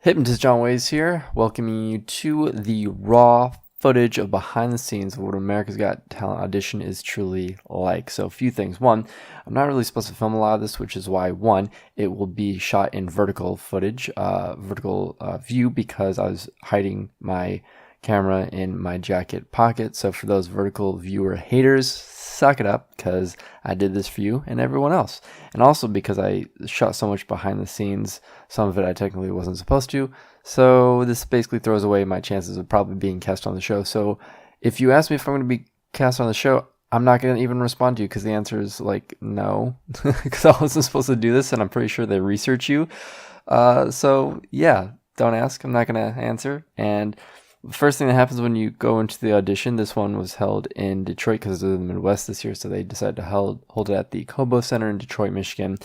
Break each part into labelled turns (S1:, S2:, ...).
S1: Hypnotist John Ways here, welcoming you to the raw footage of behind the scenes of what America's Got Talent audition is truly like. So a few things. One, I'm not really supposed to film a lot of this, which is why, one, it will be shot in vertical footage, vertical view, because I was hiding my camera in my jacket pocket. So for those vertical viewer haters, suck it up, because I did this for you and everyone else. And also because I shot so much behind the scenes, some of it I technically wasn't supposed to. So this basically throws away my chances of probably being cast on the show. So if you ask me if I'm going to be cast on the show, I'm not going to even respond to you, because the answer is like no, because I wasn't supposed to do this, and I'm pretty sure they research you. So yeah, don't ask. I'm not going to answer. And the first thing that happens when you go into the audition, this one was held in Detroit because of the Midwest this year, so they decided to hold it at the Cobo Center in Detroit, Michigan.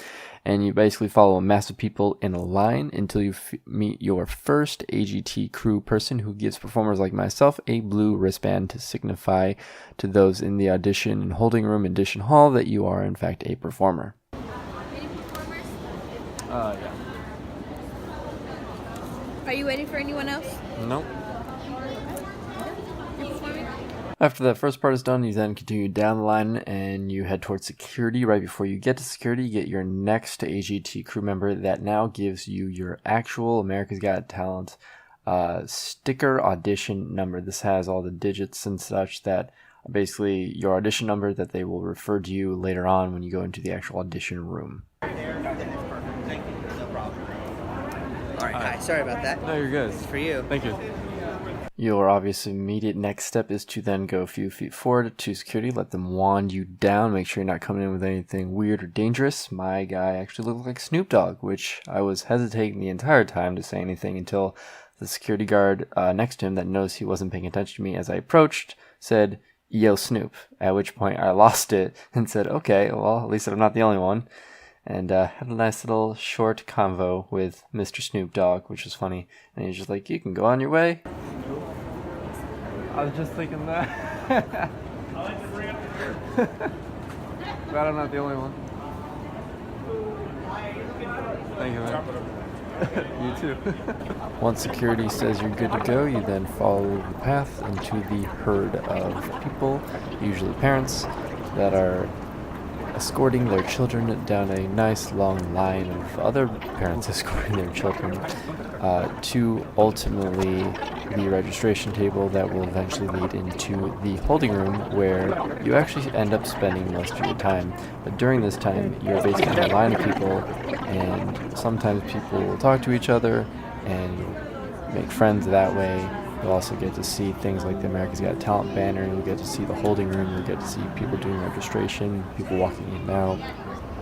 S1: And you basically follow a mass of people in a line until you meet your first AGT crew person, who gives performers like myself a blue wristband to signify to those in the audition and holding room in Audition Hall that you are in fact a performer.
S2: Any performers?
S1: Yeah.
S2: Are you waiting for anyone else?
S1: Nope.
S2: You're performing?
S1: After that first part is done, you then continue down the line and you head towards security. Right before you get to security, you get your next AGT crew member that now gives you your actual America's Got Talent sticker audition number. This has all the digits and such that are basically your audition number that they will refer to you later on when you go into the actual audition room.
S3: Alright, hi, sorry about that.
S1: No, you're good.
S3: This is for you.
S1: Thank you. Your obvious immediate next step is to then go a few feet forward to security, let them wand you down, make sure you're not coming in with anything weird or dangerous. My guy actually looked like Snoop Dogg, which I was hesitating the entire time to say anything until the security guard next to him that noticed he wasn't paying attention to me as I approached said, "Yo, Snoop," at which point I lost it and said, okay, well, at least I'm not the only one. And had a nice little short convo with Mr. Snoop Dogg, which was funny. And he was just like, "You can go on your way." I was just thinking that. Glad I'm not the only one. Thank you, man. You too. Once security says you're good to go, you then follow the path into the herd of people, usually parents, that are escorting their children down a nice long line of other parents escorting their children to ultimately the registration table that will eventually lead into the holding room, where you actually end up spending most of your time. But during this time, you're basically in a line of people, and sometimes people will talk to each other and you'll make friends that way. You'll also get to see things like the America's Got Talent banner. You'll get to see the holding room. You'll get to see people doing registration, people walking in and out.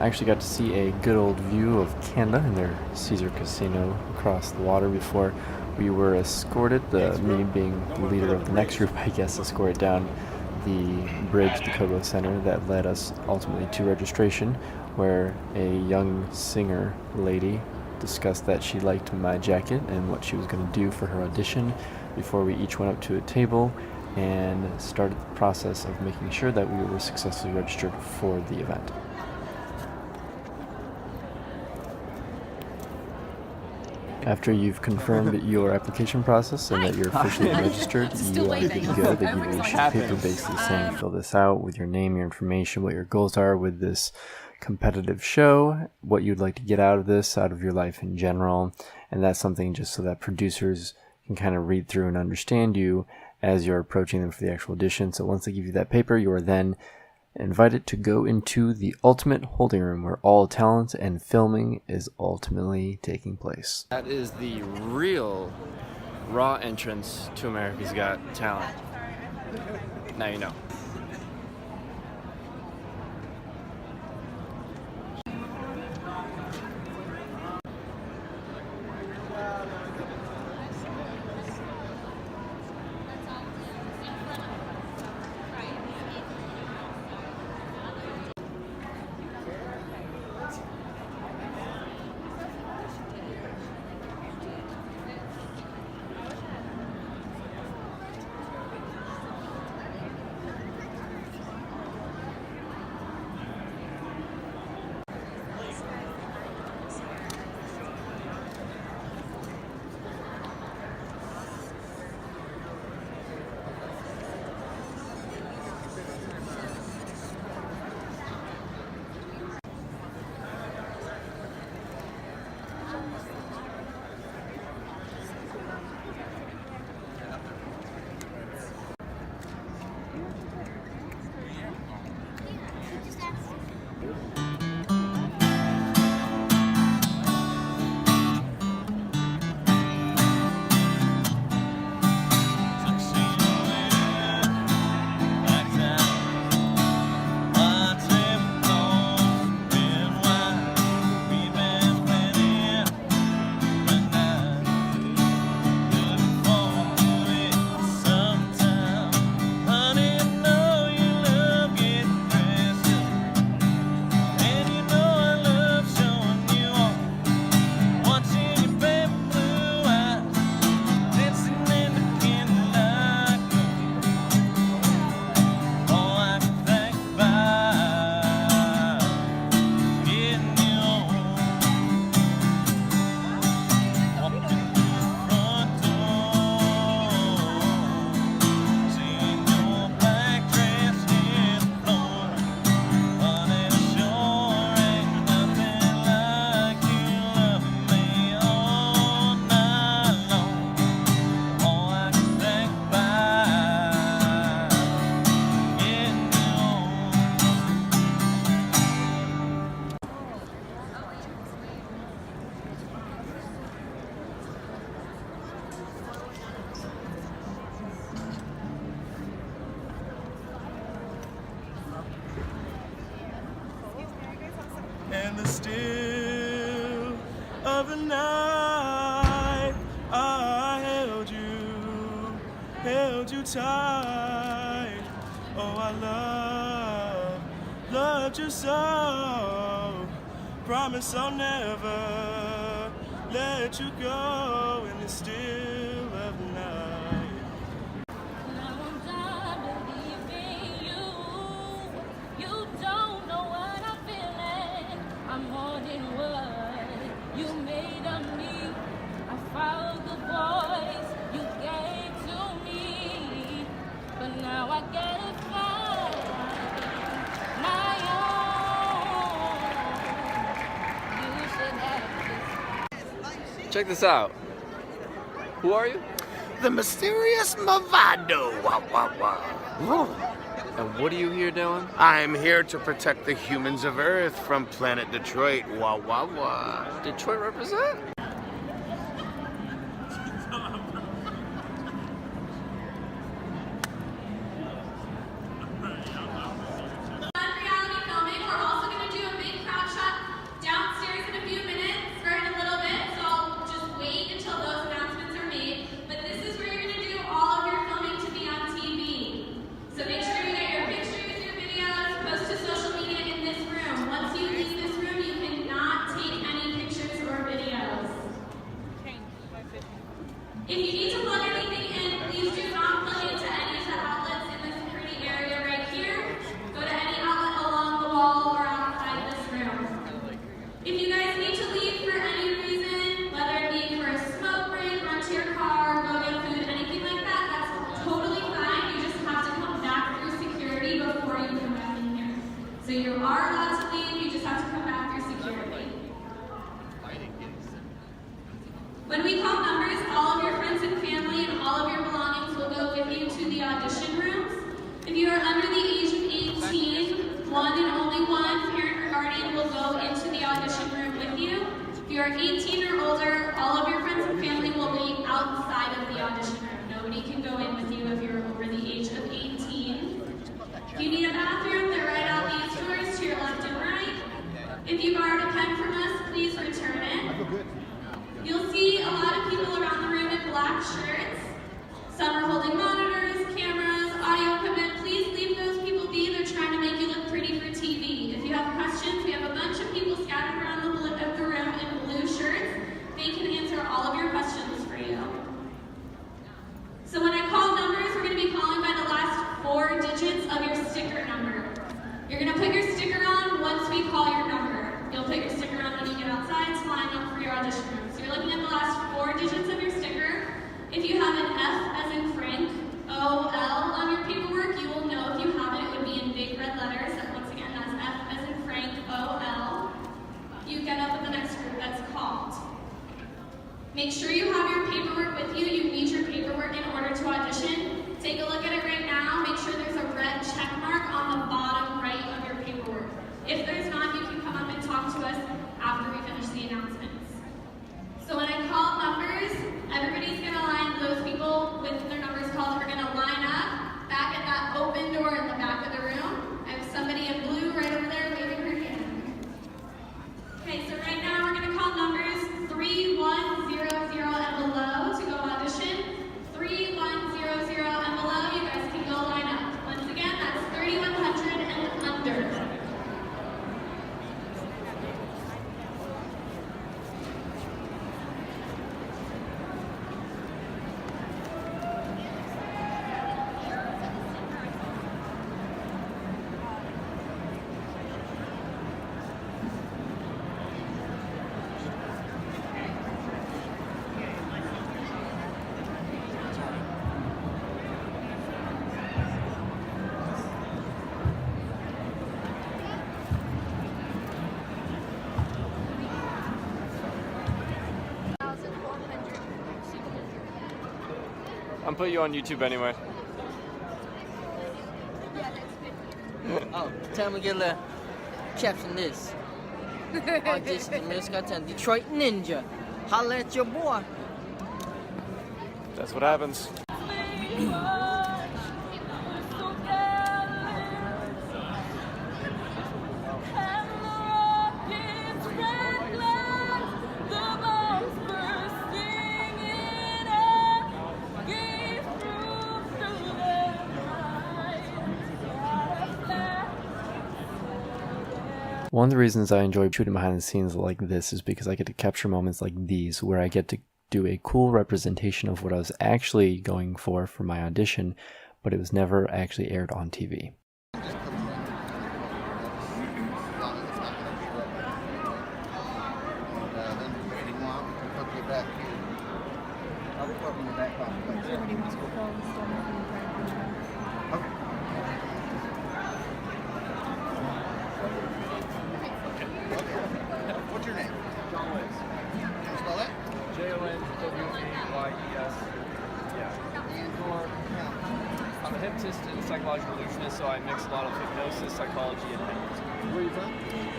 S1: I actually got to see a good old view of Canada and their Caesar Casino across the water before we were escorted, me being the leader of the next group, I guess, escorted down the bridge, the Cobo Center, that led us ultimately to registration, where a young singer lady discussed that she liked my jacket and what she was going to do for her audition before we each went up to a table and started the process of making sure that we were successfully registered for the event. After you've confirmed your application process and that you're officially registered, you are good to go. They give you a sheet of paper basically saying fill this out with your name, your information, what your goals are with this competitive show, what you'd like to get out of this, out of your life in general. And that's something just so that producers can kind of read through and understand you as you're approaching them for the actual audition. So once they give you that paper, you are then invited to go into the ultimate holding room, where all talent and filming is ultimately taking place. That is the real raw entrance to America's Got Talent. Now you know.
S4: still of the night. I held you tight. Oh, I loved you so. Promise I'll never let you go in the still of the night.
S5: Now I'm done believing you. You don't know what I'm feeling. I'm more than what you made of me. I followed the voice you gave to me, but now I gotta find my own. You should have this.
S1: Check this out. Who are you?
S4: The mysterious Movado. Wah, wah, wah.
S1: And what are you here doing?
S4: I'm here to protect the humans of Earth from planet Detroit. Wah, wah, wah.
S1: Detroit represent?
S5: Reality filming. We're also going to do a big crowd shot downstairs in a few minutes, or in a little bit, so I'll just wait until those announcements are made. But this is where you're going to do all of your filming to be on TV. So make sure you get your pictures, your videos, post to social media in this room. Once you leave this room, you cannot take any pictures or videos. If you need to plug anything in, please do not plug into any of the outlets in the security area right here. Go to any outlet along the wall or outside this room. If you guys need to leave for any reason, whether it be for a smoke break, run to your car, go get food, anything like that, that's totally fine. You just have to come back through security before you come back in here. So you are allowed to leave, you just have to come back through security. When we call numbers, all of your friends and family and all of your belongings will go with you to the audition rooms. If you are under the age of 18, one and only one parent or guardian will go into the audition room with you. If you are 18 or older, all of your friends and family will be outside of the audition room. Nobody can go in with you if you're over the age of 18. If you need a bathroom, they're right out these doors to your left and right. If you borrowed a pen from us, please return it. You'll see a lot of people around the room in black shirts. Some are holding monitors, cameras, audio equipment. Please leave those people be. They're trying to make you look pretty for TV. If you have questions, we have a bunch of people scattered around the room in blue shirts. They can answer all of your questions for you. So when I call numbers, we're going to be calling by the last 4 digits of your sticker number. You're going to put your sticker on once we call your number. You'll put your sticker on when you get outside to line up for your audition room. So you're looking at the last 4 digits of your sticker. If you have an F as in Frank, OL on your paperwork, you will know if you have it. It would be in big red letters. And once again, that's F as in Frank, OL. You get up with the next group that's called. Make sure you have your paperwork with you. You need your paperwork in order to audition. Take a look at it right now. Make sure there's a red check mark on the bottom right of your paperwork. If there's not, you can come up and talk to us after we finish the announcements. So when I call numbers, everybody's going to line, those people with their numbers called are going to line up back at that open door in the back of the room. I have somebody in blue right over there waving her hand. Okay, so right now we're going to call numbers 3100 and below to go audition. 3100 and below, you guys can go line up. Once again, that's 3100 and under.
S1: I'm putting you on YouTube anyway.
S6: Oh, tell me get a caption this. Audition Miss Got Detroit Ninja. Holla at your boy.
S1: That's what happens. One of the reasons I enjoy shooting behind the scenes like this is because I get to capture moments like these where I get to do a cool representation of what I was actually going for my audition, but it was never actually aired on TV.
S7: What's your name? John Wayes. Can you spell that?
S8: Jonwayes. Yeah. I'm a hypnotist and psychological illusionist, so I mix a lot of hypnosis, psychology, and hypnosis.
S7: Where are you from?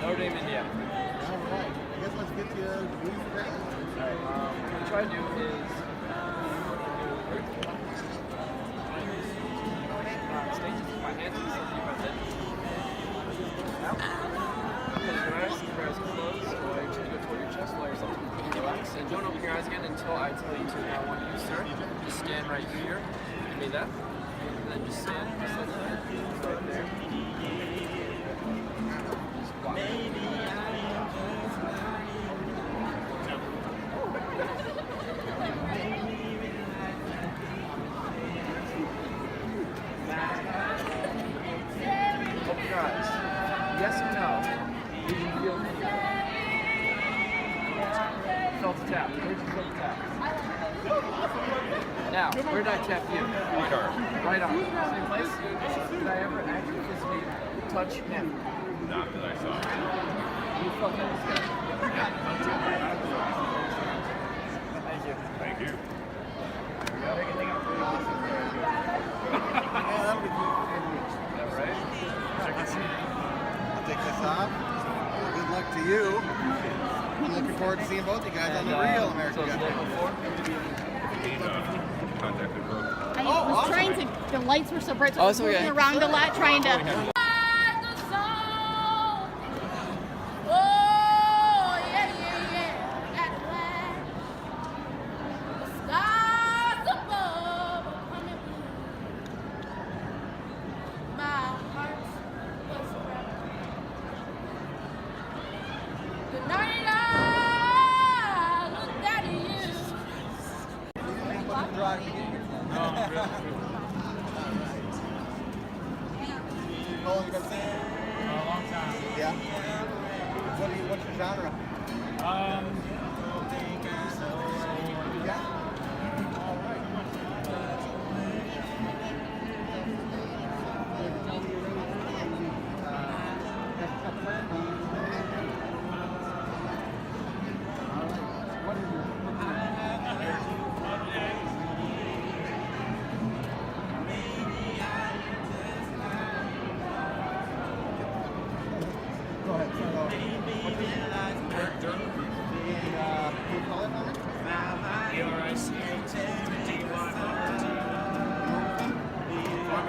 S8: Notre Dame, Indiana.
S7: All right. I guess let's get you do some practice.
S8: Alright, what I try to do is stages with my hands and keep my head out. Close your eyes, keep your eyes closed, allow your chin to go toward your chest, allow yourself to completely relax, and don't open your eyes again until I tell you to. Now I want you to start. Just stand right here. Give me that. And then just stand just like that. Right there. Just watch. Open your eyes. Yes or no? Did you feel anything? Felt the tap. Where did you feel the tap? Now, where did I tap you? Right arm. Right arm. Same place? Did I ever actually physically touch him?
S9: Not that I saw.
S8: You felt that? Thank you.
S9: Thank you.
S7: Yeah, that'll be cool.
S8: Is that right?
S7: I'll take this off. Good luck to you. I'm looking forward to seeing both you guys on the real American
S8: So it's
S7: Got
S8: level
S7: Talent.
S8: 4?
S9: Contacted Brooke.
S2: I was
S7: awesome.
S2: trying to, the lights were so bright, so
S6: Oh,
S2: I was
S6: it's okay.
S2: moving around a lot trying to.
S7: How long you been singing?
S10: A long time.
S7: Yeah. What's your genre? Yeah. All right. Go ahead.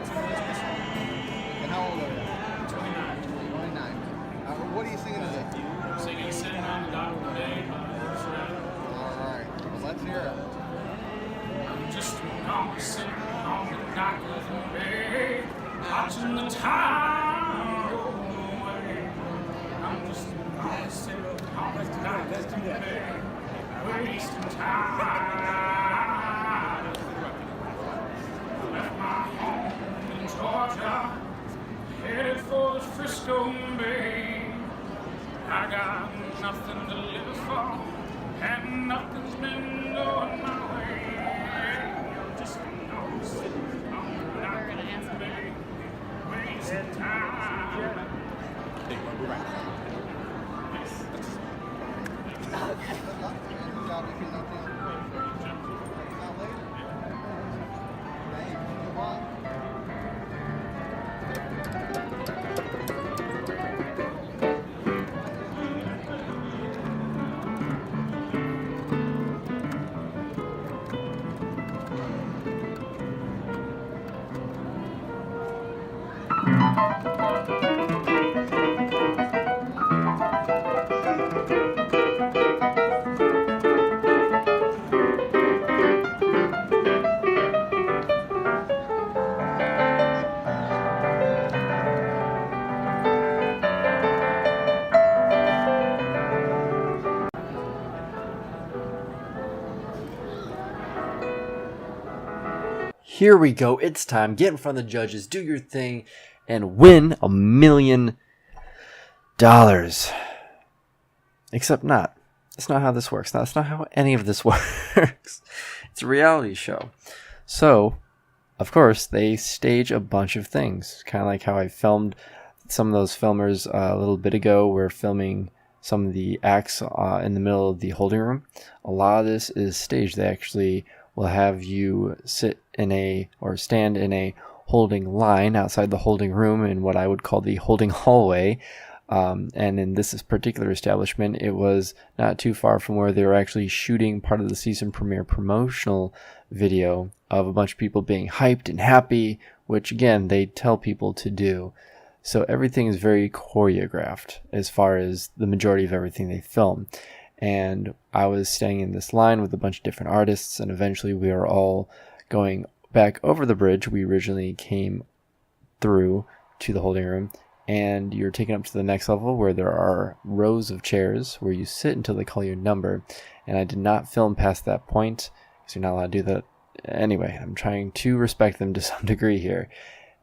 S7: So, and how old are you? 29. 29. What are you singing today?
S10: Singing Sitting on the Dock of the Bay.
S7: All right. Well, let's hear it.
S10: Just sitting on the dock of the bay, watching the tide roll away. I'm just sitting on the dock of the bay, wasting time. Left my home in Georgia, headed for the Frisco Bay. I got nothing to live for, and nothing's been going my way. Just sitting on the dock of the bay, wasting time.
S7: Good luck. Good job if you know things. Not later. Hey, come on.
S1: here we go. It's time. Get in front of the judges, do your thing, and win $1 million. Except not. That's not how this works. That's not how any of this works. It's a reality show. So, of course, they stage a bunch of things. Kind of like how I filmed some of those filmers a little bit ago. We're filming some of the acts in the middle of the holding room. A lot of this is staged. They actually will have you sit in or stand in a holding line outside the holding room in what I would call the holding hallway. And in this particular establishment, it was not too far from where they were actually shooting part of the season premiere promotional video of a bunch of people being hyped and happy, which again, they tell people to do. So everything is very choreographed as far as the majority of everything they film. And I was staying in this line with a bunch of different artists, and eventually we were all going back over the bridge we originally came through to the holding room. And you're taken up to the next level where there are rows of chairs where you sit until they call your number. And I did not film past that point because you're not allowed to do that anyway. I'm trying to respect them to some degree here.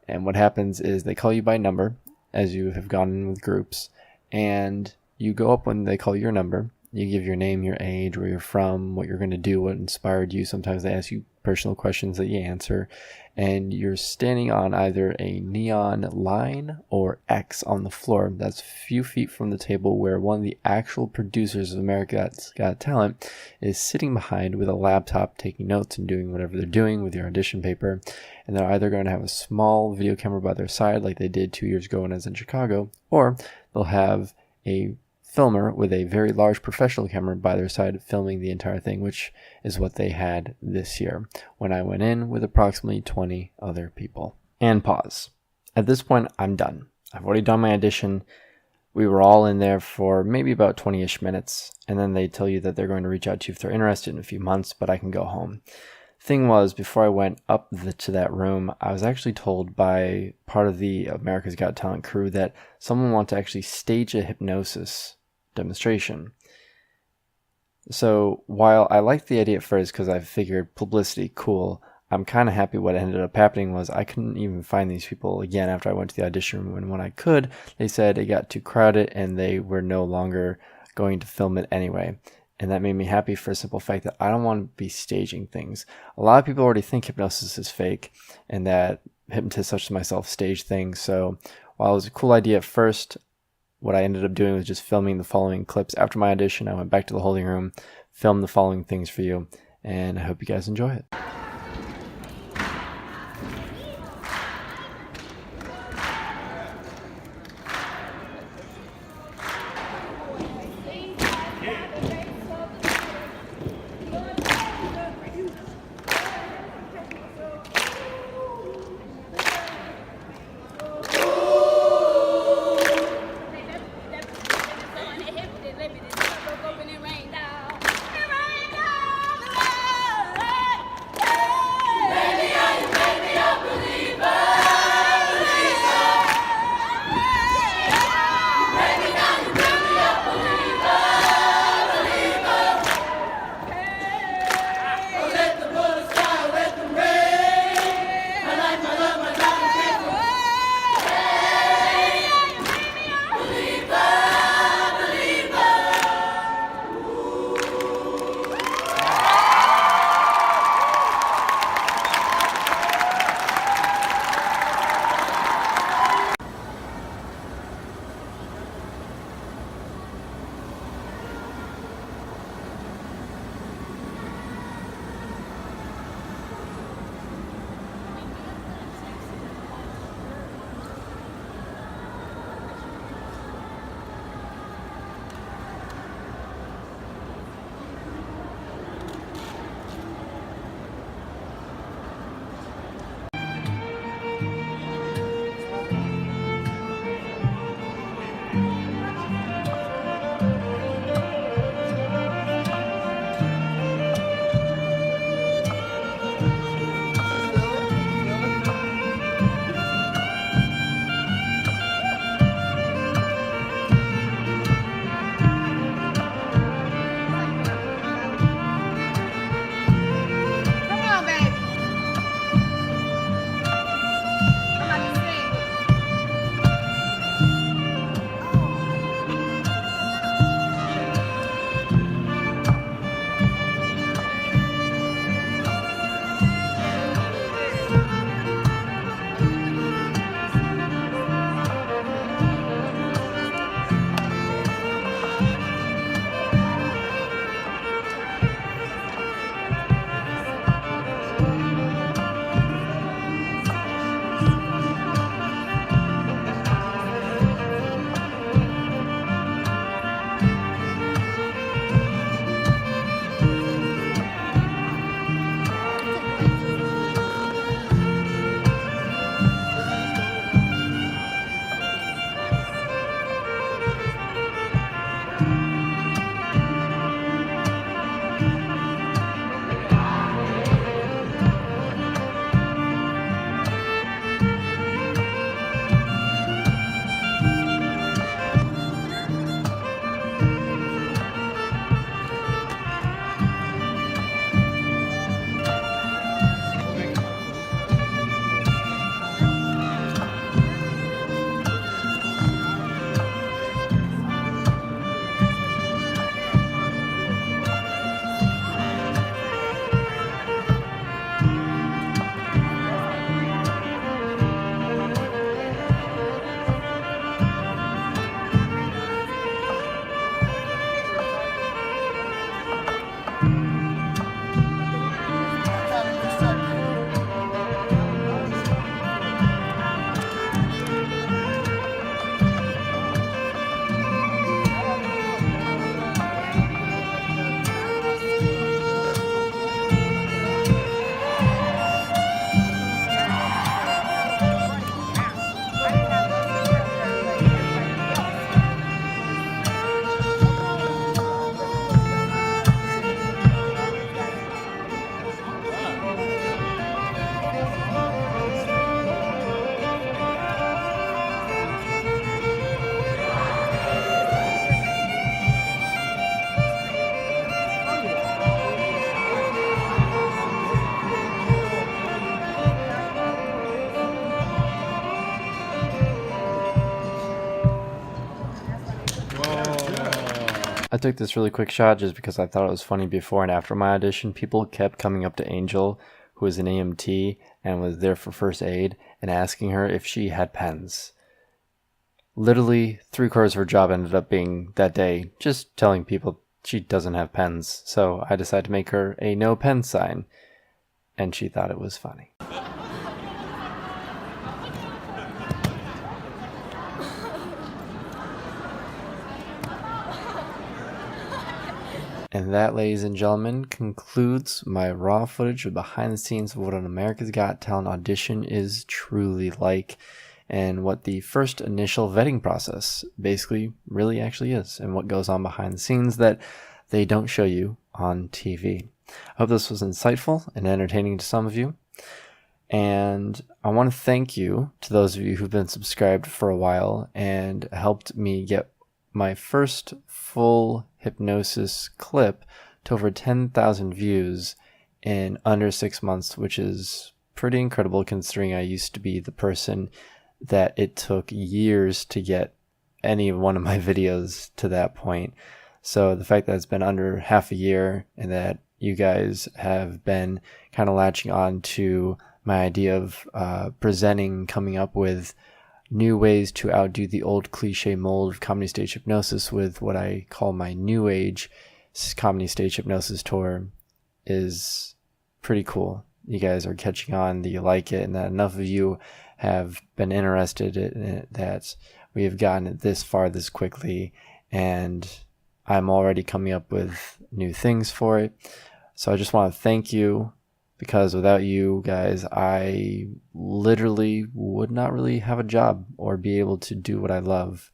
S1: And what happens is they call you by number as you have gone in with groups. And you go up when they call your number. You give your name, your age, where you're from, what you're going to do, what inspired you. Sometimes they ask you personal questions that you answer. And you're standing on either a neon line or X on the floor. That's a few feet from the table where one of the actual producers of America's Got Talent is sitting behind with a laptop taking notes and doing whatever they're doing with your audition paper. And they're either going to have a small video camera by their side like they did 2 years ago when I was in Chicago, or they'll have a filmer with a very large professional camera by their side filming the entire thing, which is what they had this year when I went in with approximately 20 other people. And pause. At this point, I'm done. I've already done my audition. We were all in there for maybe about 20-ish minutes, and then they tell you that they're going to reach out to you if they're interested in a few months, but I can go home. Thing was, before I went up to that room, I was actually told by part of the America's Got Talent crew that someone wanted to actually stage a hypnosis demonstration. So while I liked the idea at first because I figured publicity, cool, I'm kind of happy what ended up happening was I couldn't even find these people again after I went to the audition room, and when I could, they said it got too crowded and they were no longer going to film it anyway. And that made me happy for a simple fact that I don't want to be staging things. A lot of people already think hypnosis is fake and that hypnotists such as myself stage things. So while it was a cool idea at first, what I ended up doing was just filming the following clips. After my audition, I went back to the holding room, filmed the following things for you, and I hope you guys enjoy it. I took this really quick shot just because I thought it was funny before and after my audition. People kept coming up to Angel, who was an EMT and was there for first aid, and asking her if she had pens. Literally 3/4 of her job ended up being that day just telling people she doesn't have pens. So I decided to make her a no pen sign, and she thought it was funny. And that, ladies and gentlemen, concludes my raw footage of behind the scenes of what an America's Got Talent audition is truly like, and what the first initial vetting process basically really actually is, and what goes on behind the scenes that they don't show you on TV. I hope this was insightful and entertaining to some of you. And I want to thank you to those of you who've been subscribed for a while and helped me get my first full hypnosis clip to over 10,000 views in under 6 months, which is pretty incredible considering I used to be the person that it took years to get any one of my videos to that point. So the fact that it's been under half a year and that you guys have been kind of latching on to my idea of presenting, coming up with new ways to outdo the old cliche mold of comedy stage hypnosis with what I call my new age comedy stage hypnosis tour is pretty cool. You guys are catching on, that you like it, and that enough of you have been interested in it, that we have gotten it this far this quickly, and I'm already coming up with new things for it. So I just want to thank you, because without you guys, I literally would not really have a job or be able to do what I love.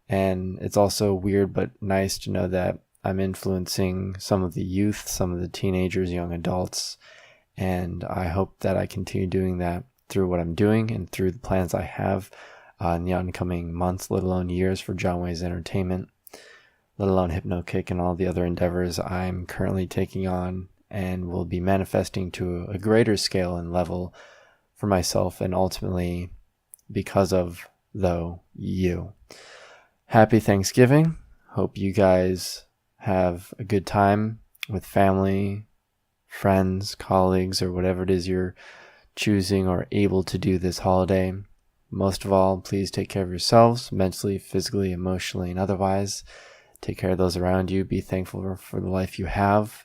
S1: And it's also weird but nice to know that I'm influencing some of the youth, some of the teenagers, young adults, and I hope that I continue doing that through what I'm doing and through the plans I have in the oncoming months, let alone years, for John Way's Entertainment, let alone HypnoKick and all the other endeavors I'm currently taking on and will be manifesting to a greater scale and level for myself, and ultimately because of, though, you. Happy Thanksgiving. Hope you guys have a good time with family, friends, colleagues, or whatever it is you're choosing or able to do this holiday. Most of all, please take care of yourselves, mentally, physically, emotionally, and otherwise. Take care of those around you. Be thankful for the life you have,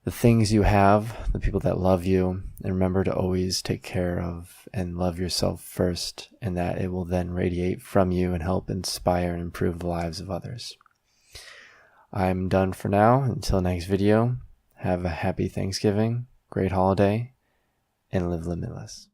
S1: the things you have, the people that love you, and remember to always take care of and love yourself first, and that it will then radiate from you and help inspire and improve the lives of others. I'm done for now. Until next video, have a happy Thanksgiving, great holiday, and live limitless.